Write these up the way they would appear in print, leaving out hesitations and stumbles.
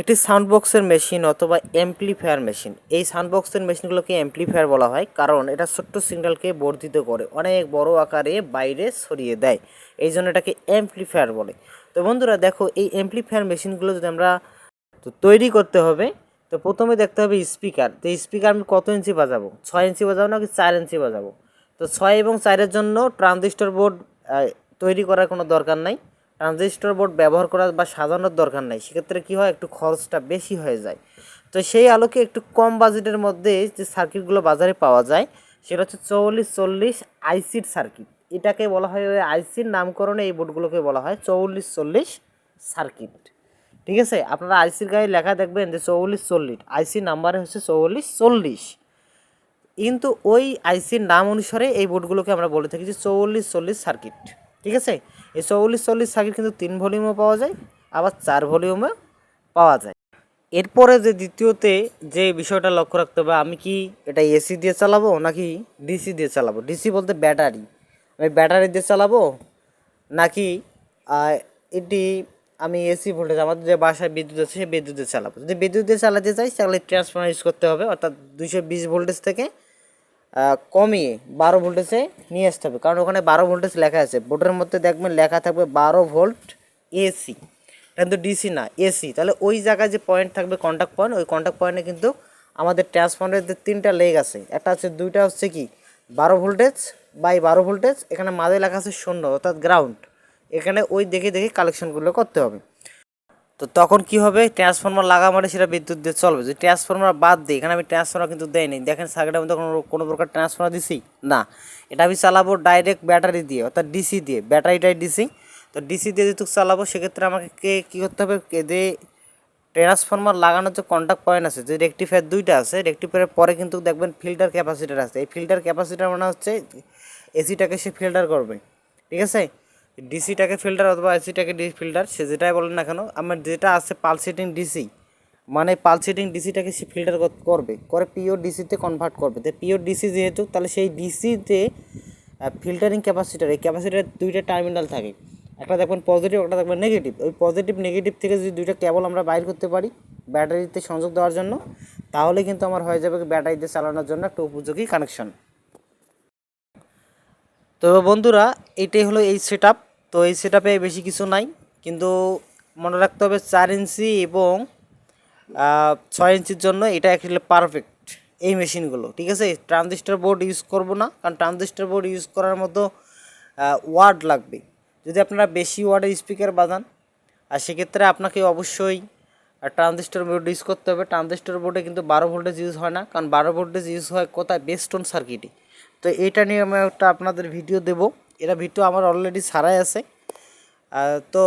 একটি সাউন্ড বক্সের মেশিন অথবা অ্যাম্পলিফায়ার মেশিন, এই সাউন্ড বক্সের মেশিনগুলোকে অ্যাম্পলিফায়ার বলা হয়, কারণ এটা ছোট্ট সিগন্যালকে বর্ধিত করে অনেক বড় আকারে বাইরে ছড়িয়ে দেয়। এই জন্য এটাকে অ্যাম্পলিফায়ার বলে। তো বন্ধুরা দেখো, এই অ্যাম্পলিফায়ার মেশিনগুলো যদি আমরা তৈরি করতে হবে, তো প্রথমে দেখতে হবে স্পিকার। তো স্পিকার আমি কত ইঞ্চি বাজাবো, 6 ইঞ্চি বাজাবো নাকি 4 ইঞ্চি বাজাবো? তো 6 এবং 4-এর জন্য ট্রানজিস্টর বোর্ড তৈরি করার কোনো দরকার নাই, ট্রানজিস্টর বোর্ড ব্যবহার করার বা সাজানোর দরকার নাই। সেক্ষেত্রে কী হয়, একটু খরচটা বেশি হয়ে যায়। তো সেই আলোকে একটু কম বাজেটের মধ্যে যে সার্কিটগুলো বাজারে পাওয়া যায়, সেটা হচ্ছে 4440 আইসির সার্কিট। এটাকে বলা হয়, ওই আইসির নামকরণে এই বোর্ডগুলোকে বলা হয় 4440 সার্কিট। ঠিক আছে, আপনারা আইসির গায়ে লেখা দেখবেন যে 4440, আইসি নাম্বারে হচ্ছে 4440, কিন্তু ওই আইসির নাম অনুসারে এই বোর্ডগুলোকে আমরা বলে থাকি যে 4440 সার্কিট। ঠিক আছে, এই 4440 সার্কিট কিন্তু 3 ভলিউমও পাওয়া যায়, আবার 4 ভলিউমে পাওয়া যায়। এরপরে যে দ্বিতীয়তে যে বিষয়টা লক্ষ্য রাখতে হবে, আমি কি এটা এসি দিয়ে চালাবো নাকি ডিসি দিয়ে চালাবো। ডিসি বলতে ব্যাটারি, আমি ব্যাটারি দিয়ে চালাবো নাকি এটি আমি এসি ভোল্টেজ, আমাদের যে বাসায় বিদ্যুৎ আছে সেই বিদ্যুৎ দিয়ে চালাবো। যদি বিদ্যুৎ দিয়ে চালাতে চাই তাহলে ট্রান্সফর্মার ইউজ করতে হবে, অর্থাৎ 220 ভোল্টেজ থেকে কমিয়ে 12 ভোল্টেজে নিয়ে আসতে হবে, কারণ ওখানে 12 ভোল্টেজ লেখা আছে বোর্ডের মধ্যে, দেখবেন লেখা থাকবে 12 ভোল্ট এসি, কিন্তু ডিসি না, এসি। তাহলে ওই জায়গায় যে পয়েন্ট থাকবে কন্ট্যাক্ট পয়েন্ট, ওই কন্ট্যাক্ট পয়েন্টে কিন্তু আমাদের ট্রান্সফর্মারের যে 3টা লেগ আছে, একটা হচ্ছে, দুইটা হচ্ছে কি 12 ভোল্টেজ বাই 12 ভোল্টেজ, এখানে মাঝে লেখা আছে 0 অর্থাৎ গ্রাউন্ড। এখানে ওই দেখে দেখে কালেকশনগুলো করতে হবে। তো তখন কি হবে, ট্রান্সফর্মার লাগা মানে সেটা বিদ্যুৎ দিয়ে চলবে। যদি ট্রান্সফর্মার বাদ দিই, এখানে আমি ট্রান্সফর্মার কিন্তু দেয়নি, দেখেন সার্কিটের মধ্যে কোনো প্রকার ট্রান্সফর্মার দিছি না, এটা আমি চালাবো ডাইরেক্ট ব্যাটারি দিয়ে, অর্থাৎ ডিসি দিয়ে, ব্যাটারিটাই ডিসি। তো ডিসি দিয়ে যেহেতু চালাবো, সেক্ষেত্রে আমাকে কী করতে হবে, যে ট্রান্সফর্মার লাগানোর যে কন্ট্যাক্ট পয়েন্ট আছে, যে রেকটিফায়ার 2টা আছে, রেকটিফায়ারের পরে কিন্তু দেখবেন ফিল্টার ক্যাপাসিটার আছে। এই ফিল্টার ক্যাপাসিটার মানে হচ্ছে এসিটাকে সে ফিল্টার করবে। ঠিক আছে, ডিসিটাকে ফিল্টার অথবা এসিটাকে ফিল্টার, সে যেটাই বলেন না কেন, আমার যেটা আছে পালসেটিং ডিসি, মানে পালসেটিং ডিসিটাকে সে ফিল্টার করে পিওর ডিসিতে কনভার্ট করবে। তো পিওর ডিসি যেহেতু, তাহলে সেই ডিসিতে ফিল্টারিং ক্যাপাসিটার, এই ক্যাপাসিটার 2টা টার্মিনাল থাকে, একটা দেখবেন পজিটিভ, একটা দেখবেন নেগেটিভ। ওই পজিটিভ নেগেটিভ থেকে যদি 2টা কেবল আমরা বাইর করতে পারি ব্যাটারিতে সংযোগ দেওয়ার জন্য, তাহলে কিন্তু আমার হয়ে যাবে ব্যাটারিতে চালানোর জন্য একটা উপযোগী কানেকশন। তো বন্ধুরা, এইটাই হলো এই সেট আপ। তো এই সেট আপে বেশি কিছু নাই, কিন্তু মনে রাখতে হবে 4 ইঞ্চি এবং 6 ইঞ্চির জন্য এটা অ্যাকচুয়ালি পারফেক্ট এই মেশিনগুলো। ঠিক আছে, ট্রানজিস্টার বোর্ড ইউজ করব না, কারণ ট্রানজিস্টার বোর্ড ইউজ করার মতো ওয়াট লাগবে। যদি আপনারা বেশি ওয়াটের স্পিকার বাজান, আর সেক্ষেত্রে আপনাকে অবশ্যই ট্রানজিস্টার বোর্ড ইউজ করতে হবে। ট্রানজিস্টার বোর্ডে কিন্তু 12 ভোল্টেজ ইউজ হয় না, কারণ 12 ভোল্টেজ ইউজ হয় কোথায়, বেস্টন সার্কিটে। তো এইটা নিয়ে আমি একটা আপনাদের ভিডিও দেব, এটা ভিডিও আমার অলরেডি ছাড়াই আছে। তো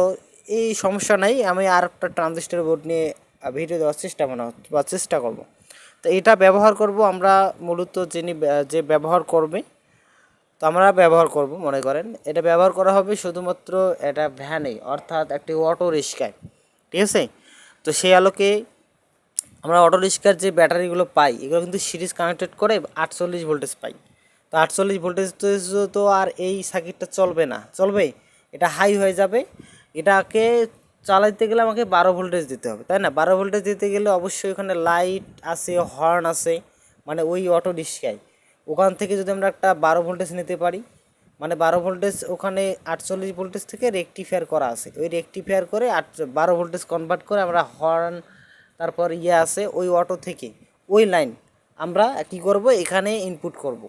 এই সমস্যা নাই, আমি আর একটা ট্রানজিস্টার বোর্ড নিয়ে ভিডিও দেওয়ার চেষ্টা করব। তো এটা ব্যবহার করব আমরা মূলত, যে ব্যবহার করবে, তো আমরা ব্যবহার করব, মনে করেন এটা ব্যবহার করা হবে শুধুমাত্র এটা ভ্যানে, অর্থাৎ একটি অটো রিক্সায়। ঠিক আছে, তো সেই আলোকে আমরা অটো রিক্সার যে ব্যাটারিগুলো পাই, এগুলো কিন্তু সিরিজ কানেক্টেড করে 48 ভোল্টেজ পাই। তো 48 ভোল্টেজ তো আর এই সার্কিটটা চলবে না, চলবে, এটা হাই হয়ে যাবে। এটাকে চালাইতে গেলে আমাকে 12 ভোল্টেজ দিতে হবে, তাই না? 12 ভোল্টেজ দিতে গেলে অবশ্যই ওখানে লাইট আছে, হর্ন আছে, মানে ওই অটো রিক্সায় ওখান থেকে যদি আমরা একটা 12 ভোল্টেজ নিতে পারি, মানে 12 ভোল্টেজ ওখানে 48 ভোল্টেজ থেকে রেকটিফায়ার করা আছে, ওই রেকটিফায়ার করে 12 ভোল্টেজ কনভার্ট করে আমরা হর্ন, তারপর আছে ওই অটো থেকে ওই লাইন আমরা কী করব, এখানে ইনপুট করব।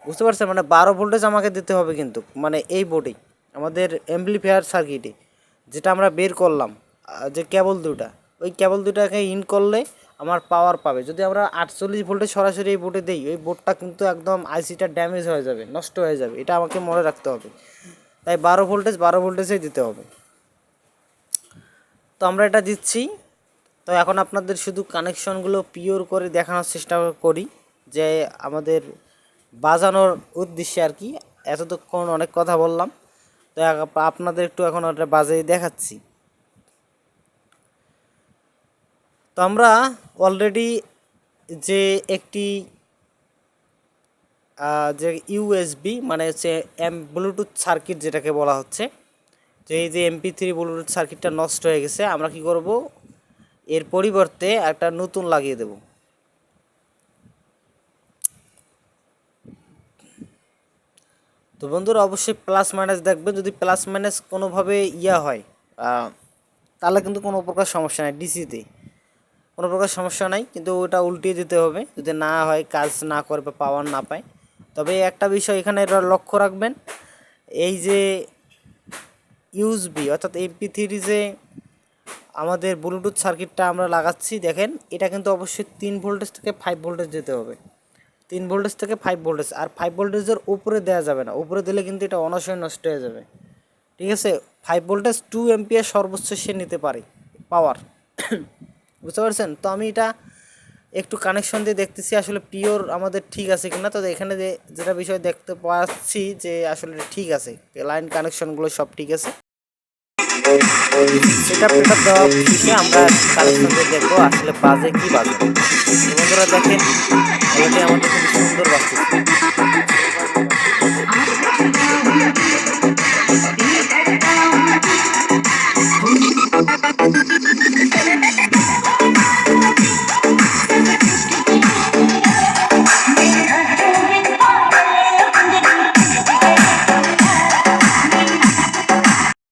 বুঝতে পারছেন, মানে 12 ভোল্টেজ আমাকে দিতে হবে কিন্তু, মানে এই বোর্ডেই আমাদের অ্যাম্পলিফায়ার সার্কিটে যেটা আমরা বের করলাম, যে কেবল দুটা, ওই কেবল দুটাকে ইন করলে আমার পাওয়ার পাবে। যদি আমরা 48 ভোল্টেজ সরাসরি এই বোর্ডে দিই, ওই বোর্ডটা কিন্তু একদম আইসিটা ড্যামেজ হয়ে যাবে, নষ্ট হয়ে যাবে, এটা আমাকে মনে রাখতে হবে। তাই 12 ভোল্টেজেই দিতে হবে। তো আমরা এটা দিচ্ছি। তো এখন আপনাদের শুধু কানেকশনগুলো পিওর করে দেখানোর চেষ্টা করি, যে আমাদের বাজানোর উদ্দেশ্যে আর কি। এতক্ষণ অনেক কথা বললাম, তো আপনাদের একটু এখন ওটা বাজিয়ে দেখাচ্ছি। তো আমরা অলরেডি যে একটি যে ইউএসবি, মানে হচ্ছে ব্লুটুথ সার্কিট যেটাকে বলা হচ্ছে, যে এই যে MP3 ব্লুটুথ সার্কিটটা নষ্ট হয়ে গেছে, আমরা কি করব, এর পরিবর্তে একটা নতুন লাগিয়ে দেব। তো বন্ধুরা অবশ্যই প্লাস মাইনাস দেখবেন, যদি প্লাস মাইনাস কোনোভাবে হয় তাহলে কিন্তু কোনো প্রকার সমস্যা নাই, ডিসিতে কোনো প্রকার সমস্যা নাই, কিন্তু ওটা উল্টিয়ে দিতে হবে যদি না হয়, কাজ না করে বা পাওয়ার না পায়। তবে একটা বিষয় এখানে এটা লক্ষ্য রাখবেন, এই যে ইউএসবি অর্থাৎ MP3 যে আমাদের ব্লুটুথ সার্কিটটা আমরা লাগাচ্ছি, দেখেন এটা কিন্তু অবশ্যই 3 ভোল্টেজ থেকে 5 ভোল্টেজ যেতে হবে, 3 ভোল্টেজ থেকে 5 ভোল্টেজ, আর 5 ভোল্টেজের উপরে দেওয়া যাবে না, উপরে দিলে কিন্তু এটা অনায়াসে নষ্ট হয়ে যাবে। ঠিক আছে, 5 ভোল্টেজ 2 এম্পিয়ার সর্বোচ্চ সে নিতে পারে পাওয়ার। বুঝতে পারছেন? তো আমি এটা একটু কানেকশন দিয়ে দেখতেছি আসলে পিওর আমাদের ঠিক আছে কিনা। তো এখানে যেটা বিষয় দেখতে পাচ্ছি যে আসলে ঠিক আছে, লাইন কানেকশনগুলো সব ঠিক আছে। সেটআপ দেওয়া শেষে আমরা কানেকশন দিয়ে দেখবো আসলে বাজে কি বাজে। বন্ধুরা দেখেন অলরেডি আমাদের কিন্তু সুন্দর